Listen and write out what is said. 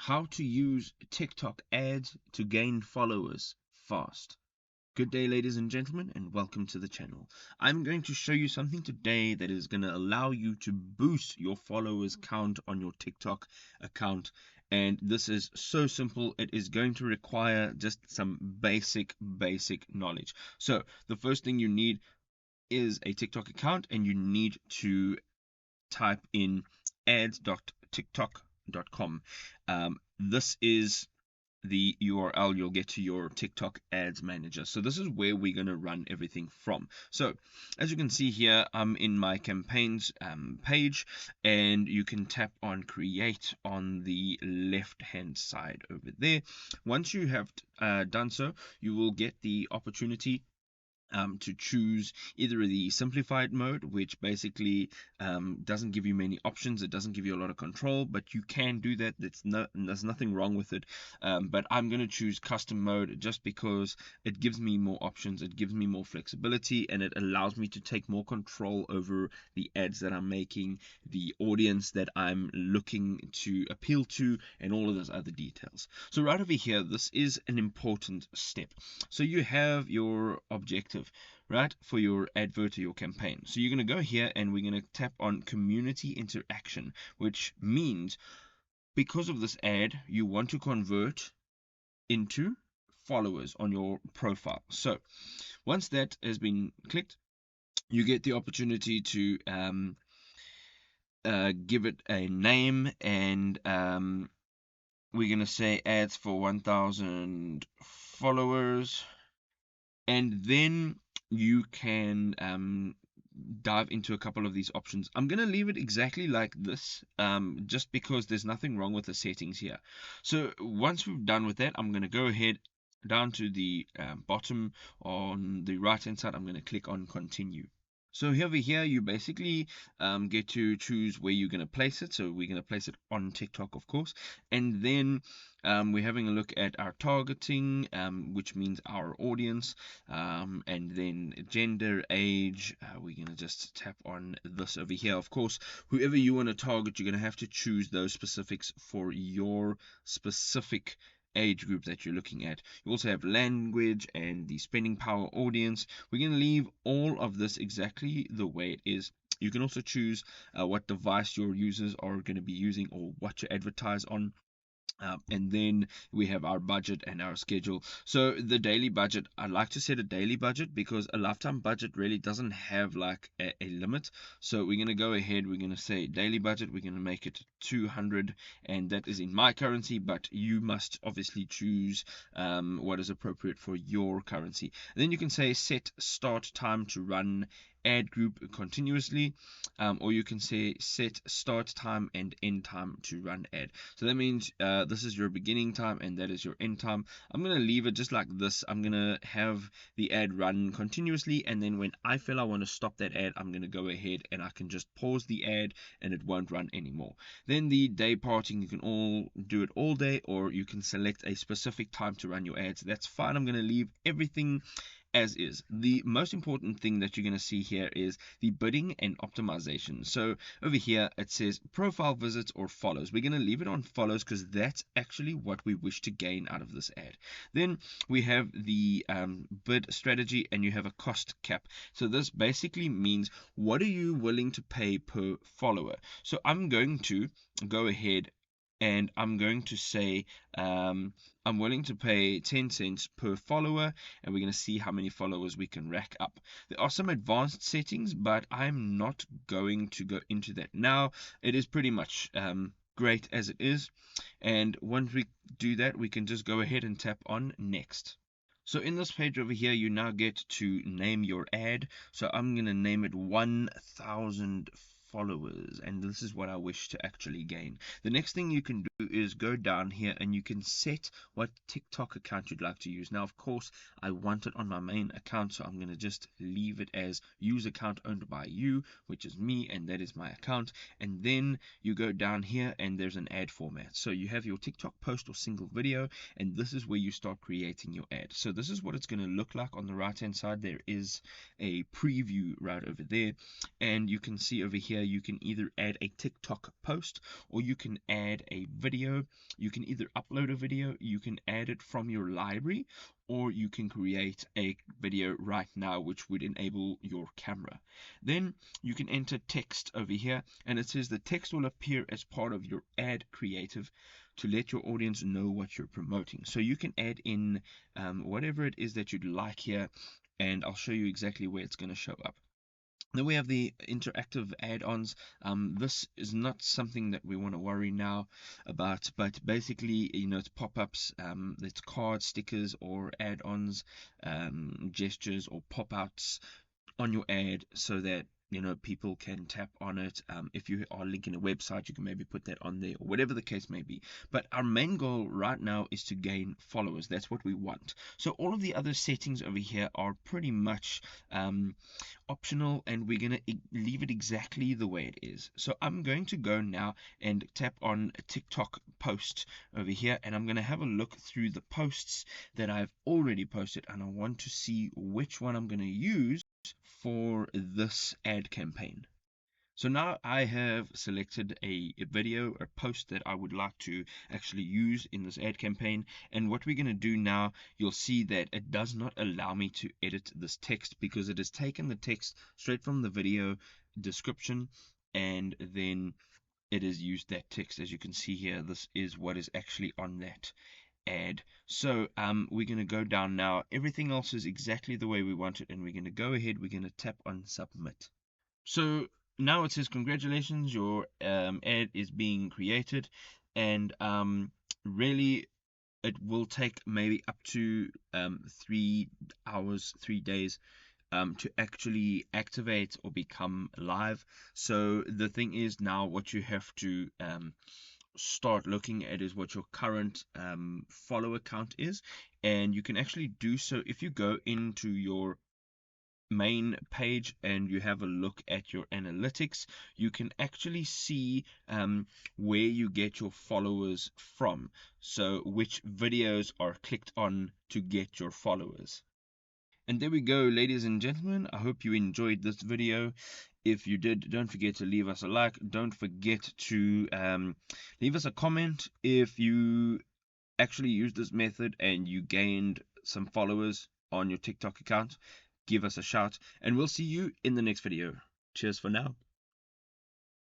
how to use TikTok ads to gain followers fast. Good day, ladies and gentlemen, and welcome to the channel. I'm going to show you something today that is going to allow you to boost your followers count on your TikTok account. And this is so simple. It is going to require just some basic knowledge. So the first thing you need is a TikTok account, and you need to type in ads.tiktok.com. This is the URL you'll get to your TikTok ads manager. So this is where we're going to run everything from. So as you can see here, I'm in my campaigns page, and you can tap on create on the left hand side over there. Once you have done so, you will get the opportunity to choose either the simplified mode, which basically doesn't give you many options. It doesn't give you a lot of control, but you can do that. There's nothing wrong with it. But I'm going to choose custom mode just because it gives me more options, it gives me more flexibility, and it allows me to take more control over the ads that I'm making, the audience that I'm looking to appeal to, and all of those other details. So right over here, this is an important step. So you have your objective, right, for your advert or your campaign. So you're going to go here, and we're going to tap on community interaction, which means because of this ad, you want to convert into followers on your profile. So once that has been clicked, you get the opportunity to give it a name, and we're going to say ads for 1,000 followers, and then you can dive into a couple of these options. I'm going to leave it exactly like this, just because there's nothing wrong with the settings here. So once we've done with that, I'm going to go ahead down to the bottom on the right hand side. I'm going to click on continue. So over here, you basically get to choose where you're going to place it. So we're going to place it on TikTok, of course. And then we're having a look at our targeting, which means our audience, and then gender, age. We're going to just tap on this over here. Of course, whoever you want to target, you're going to have to choose those specifics for your specific age group that you're looking at. You also have language and the spending power audience. We're going to leave all of this exactly the way it is. You can also choose what device your users are going to be using, or what you advertise on. And then we have our budget and our schedule. So the daily budget, I like to set a daily budget because a lifetime budget really doesn't have like a limit. So we're going to go ahead, we're going to say daily budget, we're going to make it 200, and that is in my currency, but you must obviously choose what is appropriate for your currency. And then you can say set start time to run ad group continuously, or you can say set start time and end time to run ad. So that means this is your beginning time and that is your end time. I'm going to leave it just like this. I'm going to have the ad run continuously, and then when I feel I want to stop that ad, I'm going to go ahead and I can just pause the ad and it won't run anymore. Then the day parting, you can all do it all day, or you can select a specific time to run your ads. That's fine. I'm going to leave everything as is. The most important thing that you're going to see here is the bidding and optimization. So over here it says profile visits or follows. We're going to leave it on follows because that's actually what we wish to gain out of this ad. Then we have the bid strategy, and you have a cost cap. So this basically means what are you willing to pay per follower. So I'm going to go ahead and I'm going to say I'm willing to pay 10 cents per follower, and we're going to see how many followers we can rack up. There are some advanced settings, but I'm not going to go into that now. It is pretty much great as it is, and once we do that, we can just go ahead and tap on next. So in this page over here, you now get to name your ad. So I'm going to name it 1,000 followers, and this is what I wish to actually gain. The next thing you can do is go down here and you can set what TikTok account you'd like to use. Now, of course, I want it on my main account, so I'm going to just leave it as use account owned by you, which is me, and that is my account. And then you go down here and there's an ad format. So you have your TikTok post or single video, and this is where you start creating your ad. So this is what it's going to look like. On the right hand side there is a preview right over there, and you can see over here you can either add a TikTok post, or you can add a video. You can either upload a video, you can add it from your library, or you can create a video right now which would enable your camera. Then you can enter text over here, and it says the text will appear as part of your ad creative to let your audience know what you're promoting. So you can add in whatever it is that you'd like here, and I'll show you exactly where it's going to show up. Then we have the interactive add-ons. This is not something that we want to worry now about, but basically, it's pop-ups, it's cards, stickers, or add-ons, gestures, or pop-outs on your ad, so that people can tap on it. If you are linking a website, you can maybe put that on there, or whatever the case may be. But our main goal right now is to gain followers. That's what we want. So all of the other settings over here are pretty much optional, and we're going to leave it exactly the way it is. So I'm going to go now and tap on a TikTok post over here, and I'm going to have a look through the posts that I've already posted, and I want to see which one I'm going to use for this ad campaign. So now I have selected a video, a post that I would like to actually use in this ad campaign. And what we're going to do now, you'll see that it does not allow me to edit this text, because it has taken the text straight from the video description, and then it has used that text. As you can see here, this is what is actually on that ad. So we're going to go down now. Everything else is exactly the way we want it, and we're going to go ahead, we're going to tap on submit. So now it says congratulations, your ad is being created, and really it will take maybe up to 3 hours, 3 days to actually activate or become live. So the thing is, now what you have to start looking at is what your current follower count is, and you can actually do so if you go into your main page and you have a look at your analytics. You can actually see where you get your followers from, so which videos are clicked on to get your followers. And there we go, ladies and gentlemen. I hope you enjoyed this video. If you did, don't forget to leave us a like. Don't forget to leave us a comment if you actually used this method and you gained some followers on your TikTok account. Give us a shout, and we'll see you in the next video. Cheers for now.